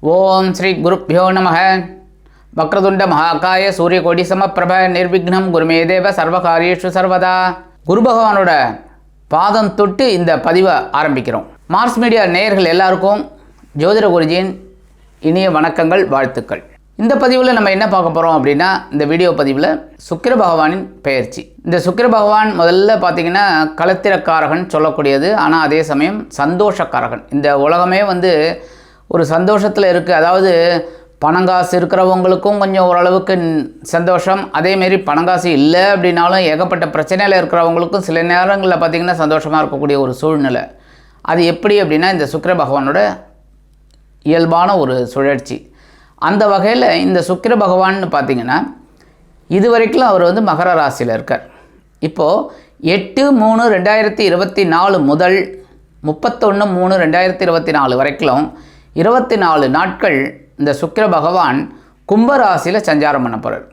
ஓம் ஸ்ரீ குருப்யோ நமः. வக்ரதுண்ட மகாகாய சூரியகோடி சமப்பிரப நிர்விக்னம் குருமே தேவ சர்வகாரியேஷு சர்வதா. குரு பகவானோட பாதம் தொட்டு இந்த பதிவை ஆரம்பிக்கிறோம். மார்ஸ் மீடியா நேயர்கள் எல்லாருக்கும் ஜோதிட குருஜியின் இனிய வணக்கங்கள், வாழ்த்துக்கள். இந்த பதிவில் நம்ம என்ன பார்க்க போகிறோம் அப்படின்னா, இந்த வீடியோ பதிவில் சுக்கிர பகவானின் பெயர்ச்சி. இந்த சுக்கிர பகவான் முதல்ல பார்த்திங்கன்னா களத்திரக்காரகன் சொல்லக்கூடியது, ஆனால் அதே சமயம் சந்தோஷக்காரகன். இந்த உலகமே ஒரு சந்தோஷத்தில் இருக்குது. அதாவது பணங்காசு இருக்கிறவங்களுக்கும் கொஞ்சம் ஓரளவுக்கு சந்தோஷம், அதேமாரி பணங்காசு இல்லை அப்படின்னாலும் ஏகப்பட்ட பிரச்சனையில் இருக்கிறவங்களுக்கும் சில நேரங்களில் பார்த்திங்கன்னா சந்தோஷமாக இருக்கக்கூடிய ஒரு சூழ்நிலை. அது எப்படி அப்படின்னா இந்த சுக்கிர பகவானோட இயல்பான ஒரு சுழற்சி. அந்த வகையில் இந்த சுக்கிர பகவான்னு பார்த்திங்கன்னா இது வரைக்கும் அவர் மகர ராசியில் இருக்கார். இப்போது 8/3/2024 முதல் 31/3/2024 வரைக்கும் 24 நாட்கள் இந்த சுக்கிர பகவான் கும்பராசியில் சஞ்சாரம் பண்ண போகிறார்.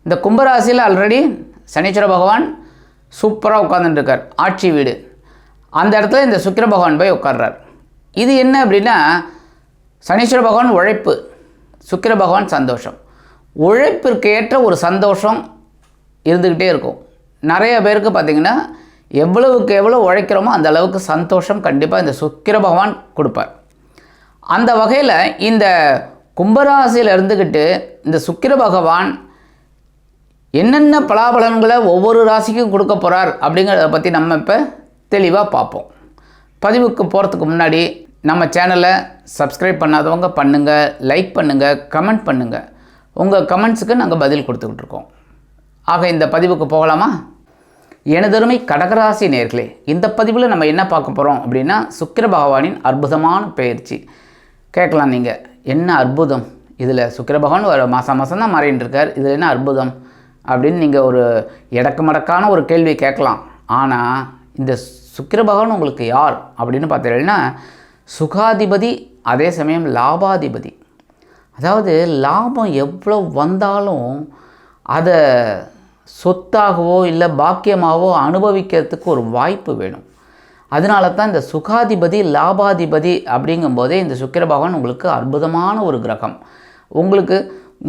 இந்த கும்பராசியில் ஆல்ரெடி சனீஸ்வர பகவான் சூப்பராக உட்காந்துட்டுருக்கார், ஆட்சி வீடு. அந்த இடத்துல இந்த சுக்கிர பகவான் போய் உட்கார்றார். இது என்ன அப்படின்னா, சனீஸ்வர பகவான் உழைப்பு, சுக்கிர பகவான் சந்தோஷம். உழைப்பிற்கு ஏற்ற ஒரு சந்தோஷம் இருந்துக்கிட்டே இருக்கும். நிறைய பேருக்கு பார்த்திங்கன்னா எவ்வளவுக்கு எவ்வளோ உழைக்கிறோமோ அந்த அளவுக்கு சந்தோஷம் கண்டிப்பாக இந்த சுக்கிர பகவான் கொடுப்பார். அந்த வகையில் இந்த கும்பராசியில் இருந்துக்கிட்டு இந்த சுக்கிர பகவான் என்னென்ன பலாபலன்களை ஒவ்வொரு ராசிக்கும் கொடுக்க போகிறார் அப்படிங்கிறத பற்றி நம்ம இப்போ தெளிவாக பார்ப்போம். பதிவுக்கு போகிறதுக்கு முன்னாடி நம்ம சேனலை சப்ஸ்கிரைப் பண்ணாதவங்க பண்ணுங்கள், லைக் பண்ணுங்கள், கமெண்ட் பண்ணுங்கள். உங்கள் கமெண்ட்ஸுக்கு நாங்கள் பதில் கொடுத்துக்கிட்டு இருக்கோம். ஆக இந்த பதிவுக்கு போகலாமா? எனதருமை கடகராசி நேயர்களே, இந்த பதிவில் நம்ம என்ன பார்க்க போகிறோம் அப்படின்னா சுக்கிர பகவானின் அற்புதமான பெயர்ச்சி. கேட்கலாம் நீங்கள், என்ன அற்புதம் இதில்? சுக்கிர பகவான் ஒரு மாதம் தான் மாறின்னு இருக்கார், இதில் என்ன அற்புதம் அப்படின்னு நீங்கள் ஒரு எடக்கு மடக்கான ஒரு கேள்வி கேட்கலாம். ஆனால் இந்த சுக்கிர பகவான் உங்களுக்கு யார் அப்படின்னு பார்த்தீங்கன்னா சுகாதிபதி, அதே சமயம் லாபாதிபதி. அதாவது லாபம் எவ்வளோ வந்தாலும் அதை சொத்தாகவோ இல்லை பாக்கியமாகவோ அனுபவிக்கிறதுக்கு ஒரு வாய்ப்பு வேணும். அதனால தான் இந்த சுகாதிபதி லாபாதிபதி அப்படிங்கும்போதே இந்த சுக்கிர பகவான் உங்களுக்கு அற்புதமான ஒரு கிரகம். உங்களுக்கு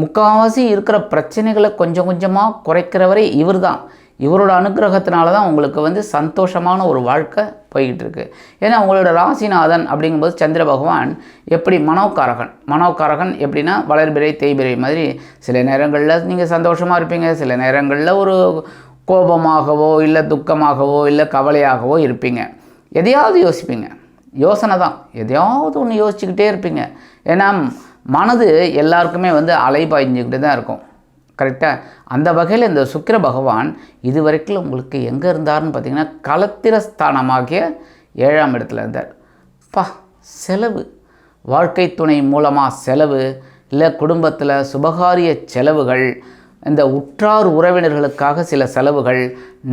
முக்கால்வாசி இருக்கிற பிரச்சனைகளை கொஞ்சம் கொஞ்சமாக குறைக்கிறவரை இவர் தான். இவரோட அனுகிரகத்தினால தான் உங்களுக்கு சந்தோஷமான ஒரு வாழ்க்கை போய்கிட்டு இருக்குது. ஏன்னா உங்களோட ராசிநாதன் அப்படிங்கும்போது சந்திர பகவான் எப்படி மனோகாரகன் எப்படின்னா வளர்பிறை தேய்பிறை மாதிரி சில நேரங்களில் நீங்கள் சந்தோஷமாக இருப்பீங்க, சில நேரங்களில் ஒரு கோபமாகவோ இல்லை துக்கமாகவோ இல்லை கவலையாகவோ இருப்பீங்க. எதையாவது யோசிப்பீங்க, யோசனை தான், எதையாவது ஒன்று யோசிச்சுக்கிட்டே இருப்பீங்க. ஏன்னா மனது எல்லாருக்குமே அலைபாய்ஞ்சிக்கிட்டு தான் இருக்கும், கரெக்டாக? அந்த வகையில் இந்த சுக்கிர பகவான் இது வரைக்கும் உங்களுக்கு எங்கே இருந்தார்னு பார்த்தீங்கன்னா களத்திரஸ்தானமாகிய 7ஆம் இடத்துல இருந்தார். செலவு, வாழ்க்கை துணை மூலமாக செலவு, இல்லை குடும்பத்தில் சுபகாரிய செலவுகள், இந்த உற்றார் உறவினர்களுக்காக சில செலவுகள்,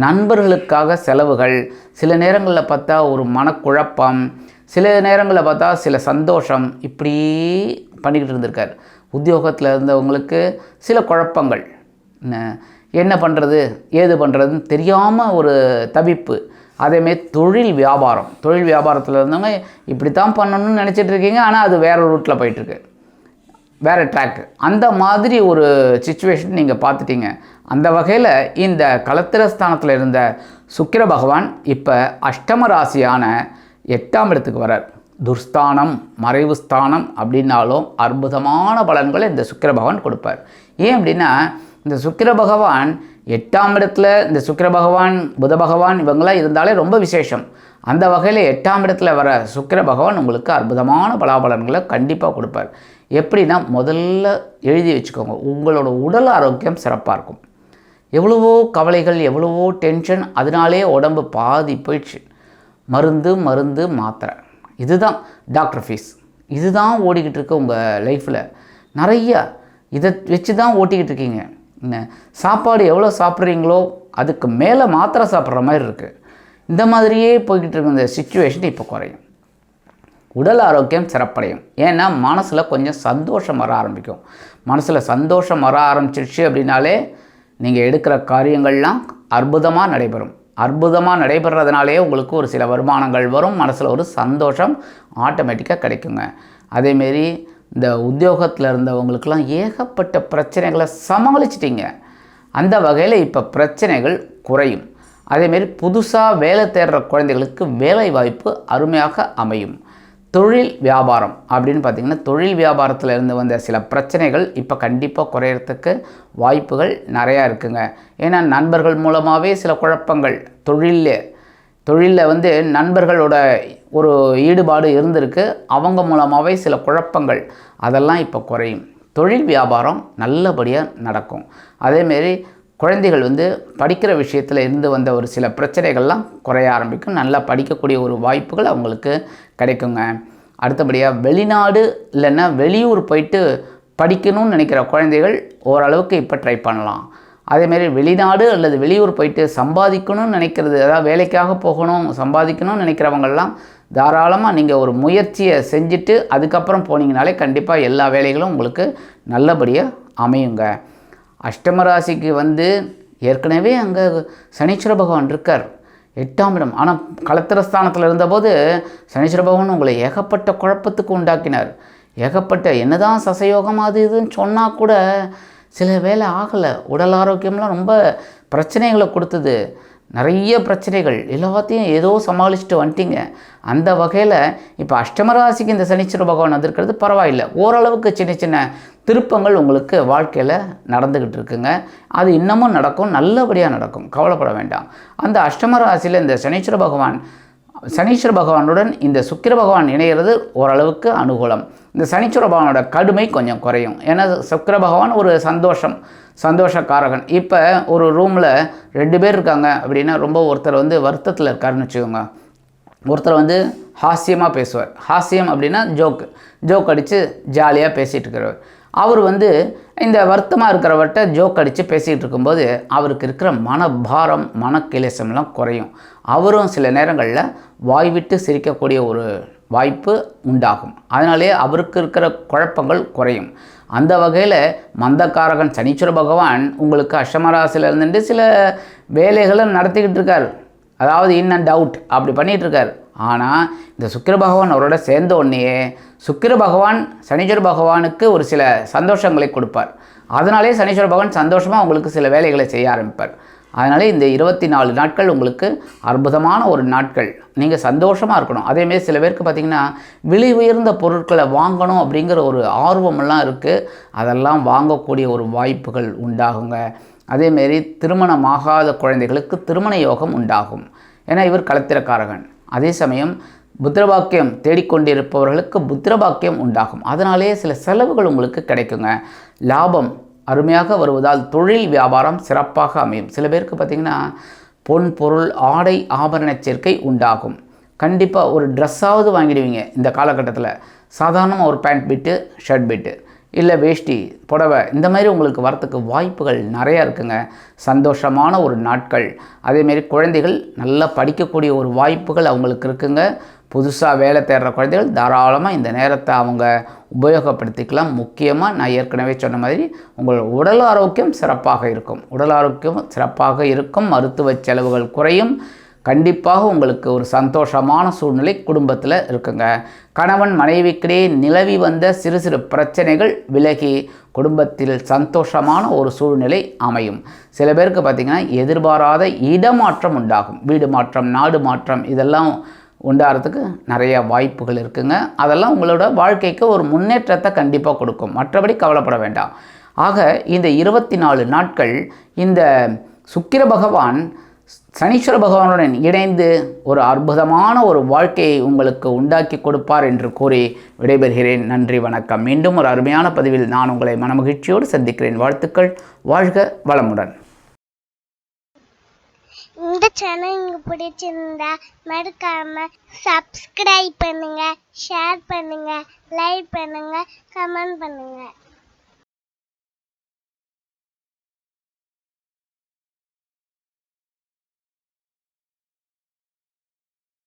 நண்பர்களுக்காக செலவுகள், சில நேரங்களில் பார்த்தா ஒரு மனக்குழப்பம், சில நேரங்களில் பார்த்தா சில சந்தோஷம், இப்படி பண்ணிக்கிட்டு இருந்திருக்கார். உத்தியோகத்தில் இருந்தவங்களுக்கு சில குழப்பங்கள், என்ன பண்ணுறது ஏது பண்ணுறதுன்னு தெரியாமல் ஒரு தவிப்பு. அதேமாரி தொழில் வியாபாரத்தில் இருந்தவங்க இப்படி தான் பண்ணணும்னு நினச்சிட்டு இருக்கீங்க, ஆனால் அது வேறு ரூட்டில் போயிட்டுருக்கு, வேறு ட்ராக்கு. அந்த மாதிரி ஒரு சிச்சுவேஷன் நீங்கள் பார்த்துட்டீங்க. அந்த வகையில் இந்த களத்திரஸ்தானத்தில் இருந்த சுக்கிர பகவான் இப்போ அஷ்டம ராசியான 8ஆம் இடத்துக்கு வரார். துர்ஸ்தானம், மறைவு ஸ்தானம் அப்படின்னாலும் அற்புதமான பலன்களை இந்த சுக்கிர பகவான் கொடுப்பார். ஏன் அப்படின்னா இந்த சுக்கிர பகவான் 8ஆம் இடத்துல இந்த சுக்கிர பகவான் புத பகவான் இவங்களாம் இருந்தாலே ரொம்ப விசேஷம். அந்த வகையில் 8ஆம் இடத்துல வர சுக்கிர பகவான் உங்களுக்கு அற்புதமான பலாபலன்களை கண்டிப்பாக கொடுப்பார். எப்படின்னா முதல்ல எழுதி வச்சுக்கோங்க, உங்களோட உடல் ஆரோக்கியம் சிறப்பாக இருக்கும். எவ்வளவோ கவலைகள், எவ்வளவோ டென்ஷன், அதனாலே உடம்பு பாதி போயிடுச்சு. மருந்து மாத்திரை, இதுதான் டாக்டர் ஃபீஸ், இதுதான் ஓடிக்கிட்டு இருக்கு உங்கள் லைஃப்பில். நிறையா இதை வச்சு தான் ஓட்டிக்கிட்டு இருக்கீங்க. சாப்பாடு எவ்வளோ சாப்பிட்றீங்களோ அதுக்கு மேலே மாத்திரை சாப்பிட்ற மாதிரி இருக்குது. இந்த மாதிரியே போய்கிட்டு இருக்க இந்த சிச்சுவேஷன் இப்போ குறையும். உடல் ஆரோக்கியம் சிறப்படையும். ஏன்னா மனசில் கொஞ்சம் சந்தோஷம் வர ஆரம்பிக்கும். மனசில் சந்தோஷம் வர ஆரம்பிச்சிருச்சு அப்படின்னாலே நீங்கள் எடுக்கிற காரியங்கள்லாம் அற்புதமாக நடைபெறதுனாலே உங்களுக்கு ஒரு சில வருமானங்கள் வரும், மனசில் ஒரு சந்தோஷம் ஆட்டோமேட்டிக்காக கிடைக்குங்க. அதேமாரி இந்த உத்தியோகத்தில் இருந்தவங்களுக்கெல்லாம் ஏகப்பட்ட பிரச்சனைகளை சமாளிச்சிட்டிங்க. அந்த வகையில் இப்போ பிரச்சனைகள் குறையும். அதேமாரி புதுசாக வேலை தேடுற குழந்தைகளுக்கு வேலை வாய்ப்பு அருமையாக அமையும். தொழில் வியாபாரம் அப்படின்னு பார்த்திங்கன்னா, தொழில் வியாபாரத்தில் இருந்து வந்த சில பிரச்சனைகள் இப்போ கண்டிப்பாக குறையிறதுக்கு வாய்ப்புகள் நிறையா இருக்குங்க. ஏன்னா நண்பர்கள் மூலமாகவே சில குழப்பங்கள், தொழிலில் வந்து நண்பர்களோட ஒரு ஈடுபாடு இருந்திருக்கு, அவங்க மூலமாகவே சில குழப்பங்கள் அதெல்லாம் இப்போ குறையும். தொழில் வியாபாரம் நல்லபடியாக நடக்கும். அதேமாரி குழந்தைகள் வந்து படிக்கிற விஷயத்தில் இருந்து வந்த ஒரு சில பிரச்சனைகள்லாம் குறைய ஆரம்பிக்கும். நல்லா படிக்கக்கூடிய ஒரு வாய்ப்புகள் அவங்களுக்கு கிடைக்குங்க. அடுத்தபடியாக வெளிநாடு இல்லைன்னா வெளியூர் போயிட்டு படிக்கணும்னு நினைக்கிற குழந்தைகள் ஓரளவுக்கு இப்போ ட்ரை பண்ணலாம். அதேமாரி வெளிநாடு அல்லது வெளியூர் போயிட்டு சம்பாதிக்கணும்னு நினைக்கிறது, அதாவது வேலைக்காக போகணும் சம்பாதிக்கணும்னு நினைக்கிறவங்கெல்லாம் தாராளமாக நீங்கள் ஒரு முயற்சியை செஞ்சுட்டு அதுக்கப்புறம் போனீங்கனாலே கண்டிப்பாக எல்லா வேலைகளும் உங்களுக்கு நல்லபடியாக அமையுங்க. அஷ்டம ராசிக்கு வந்து ஏற்கனவே அங்கே சனீஸ்வர பகவான் இருக்கார் 8ஆம் இடம். ஆனால் களத்திரஸ்தானத்தில் இருந்தபோது சனீஸ்வர பகவான் உங்களை ஏகப்பட்ட குழப்பத்துக்கு உண்டாக்கினார். ஏகப்பட்ட என்னதான் சசயோகம் அது இதுன்னு சொன்னால் கூட சில வேலை ஆகலை. உடல் ஆரோக்கியம்லாம் ரொம்ப பிரச்சனைகளை கொடுத்தது. நிறைய பிரச்சனைகள் எல்லாத்தையும் ஏதோ சமாளிச்சுட்டு வந்துட்டிங்க. அந்த வகையில் இப்போ அஷ்டமராசிக்கு இந்த சனீஸ்வர பகவான் வந்திருக்கிறது பரவாயில்லை. ஓரளவுக்கு சின்ன சின்ன திருப்பங்கள் உங்களுக்கு வாழ்க்கையில் நடந்துக்கிட்டு இருக்குங்க. அது இன்னமும் நடக்கும், நல்லபடியாக நடக்கும், கவலைப்பட வேண்டாம். அந்த அஷ்டமராசியில் இந்த சனீஸ்வர பகவானுடன் இந்த சுக்கிர பகவான் இணைகிறது ஓரளவுக்கு அனுகூலம். இந்த சனீஸ்வர பகவானோட கடுமை கொஞ்சம் குறையும். ஏன்னா சுக்கிர பகவான் ஒரு சந்தோஷக்காரகன். இப்போ ஒரு ரூமில் 2 பேர் இருக்காங்க அப்படின்னா, ரொம்ப ஒருத்தர் வந்து வருத்தத்தில் இருக்காருன்னு வச்சுக்கோங்க. ஒருத்தர் வந்து ஹாஸ்யமாக பேசுவார். ஹாஸ்யம் அப்படின்னா ஜோக் அடித்து ஜாலியாக பேசிகிட்டு இருக்கிறவர். அவர் வந்து இந்த வருத்தமாக இருக்கிறவர்கிட்ட ஜோக் அடித்து பேசிகிட்டு இருக்கும்போது அவருக்கு இருக்கிற மனபாரம், மனக்கிலேசம்லாம் குறையும். அவரும் சில நேரங்களில் வாய்விட்டு சிரிக்கக்கூடிய ஒரு வாய்ப்பு உண்டாகும். அதனாலே அவருக்கு இருக்கிற குழப்பங்கள் குறையும். அந்த வகையில் மந்தக்காரகன் சனீஸ்வர பகவான் உங்களுக்கு அஷ்டமராசியில் இருந்துட்டு சில வேலைகளை நடத்திக்கிட்டு இருக்கார். அதாவது இன் அண்ட் அவுட் அப்படி பண்ணிகிட்ருக்கார். ஆனால் இந்த சுக்கிர பகவான் அவரோட சேர்ந்த உடனேயே சுக்கிர பகவான் சனீஸ்வர பகவானுக்கு ஒரு சில சந்தோஷங்களை கொடுப்பார். அதனாலே சனீஸ்வர பகவான் சந்தோஷமாக உங்களுக்கு சில வேலைகளை செய்ய ஆரம்பிப்பார். அதனாலே இந்த 24 நாட்கள் உங்களுக்கு அற்புதமான ஒரு நாட்கள். நீங்கள் சந்தோஷமாக இருக்கணும். அதேமாரி சில பேருக்கு பார்த்திங்கன்னா விலை உயர்ந்த பொருட்களை வாங்கணும் அப்படிங்கிற ஒரு ஆர்வமெல்லாம் இருக்குது. அதெல்லாம் வாங்கக்கூடிய ஒரு வாய்ப்புகள் உண்டாகுங்க. அதேமாரி திருமணமாகாத குழந்தைகளுக்கு திருமண யோகம் உண்டாகும். ஏன்னா இவர் களத்திரக்காரகன். அதே சமயம் புத்திரபாக்கியம் தேடிக்கொண்டிருப்பவர்களுக்கு புத்திரபாக்கியம் உண்டாகும். அதனாலே சில செலவுகள் உங்களுக்கு கிடைக்குங்க. லாபம் அருமையாக வருவதால் தொழில் வியாபாரம் சிறப்பாக அமையும். சில பேருக்கு பார்த்திங்கன்னா பொன் பொருள் ஆடை ஆபரண சேர்க்கை உண்டாகும். கண்டிப்பாக ஒரு ட்ரெஸ்ஸாவது வாங்கிடுவீங்க இந்த காலகட்டத்தில். சாதாரணமாக ஒரு பேண்ட் பிட்டு, ஷர்ட் பிட்டு, இல்லை வேஷ்டி, புடவை, இந்த மாதிரி உங்களுக்கு வரத்துக்கு வாய்ப்புகள் நிறையா இருக்குங்க. சந்தோஷமான ஒரு நாட்கள். அதேமாரி குழந்தைகள் நல்லா படிக்கக்கூடிய ஒரு வாய்ப்புகள் அவங்களுக்கு இருக்குங்க. புதுசாக வேலை தேடுற குழந்தைகள் தாராளமாக இந்த நேரத்தை அவங்க உபயோகப்படுத்திக்கலாம். முக்கியமாக நான் ஏற்கனவே சொன்ன மாதிரி உங்கள் உடல் ஆரோக்கியம் சிறப்பாக இருக்கும். மருத்துவ செலவுகள் குறையும். கண்டிப்பாக உங்களுக்கு ஒரு சந்தோஷமான சூழ்நிலை குடும்பத்தில் இருக்குங்க. கணவன் மனைவிக்கிடையே நிலவி வந்த சிறு சிறு பிரச்சனைகள் விலகி குடும்பத்தில் சந்தோஷமான ஒரு சூழ்நிலை அமையும். சில பேருக்கு பார்த்திங்கன்னா எதிர்பாராத இடமாற்றம் உண்டாகும். வீடு மாற்றம், நாடு மாற்றம் இதெல்லாம் உண்டாகிறதுக்கு நிறைய வாய்ப்புகள் இருக்குங்க. அதெல்லாம் உங்களோட வாழ்க்கைக்கு ஒரு முன்னேற்றத்தை கண்டிப்பாக கொடுக்கும். மற்றபடி கவலைப்பட வேண்டாம். ஆக இந்த 24 நாட்கள் இந்த சுக்கிர பகவான் சனீஸ்வர பகவானுடன் இணைந்து ஒரு அற்புதமான ஒரு வாழ்க்கையை உங்களுக்கு உண்டாக்கி கொடுப்பார் என்று கூறி விடைபெறுகிறேன். நன்றி, வணக்கம். மீண்டும் ஒரு அருமையான பதிவில் நான் உங்களை மனமகிழ்ச்சியோடு சந்திக்கிறேன். வாழ்த்துக்கள். வாழ்க வளமுடன். இந்த சேனல் உங்களுக்கு பிடிச்சிருந்தா மறக்காம சப்ஸ்கிரைப் பண்ணுங்க, ஷேர் பண்ணுங்க, லைக் பண்ணுங்க.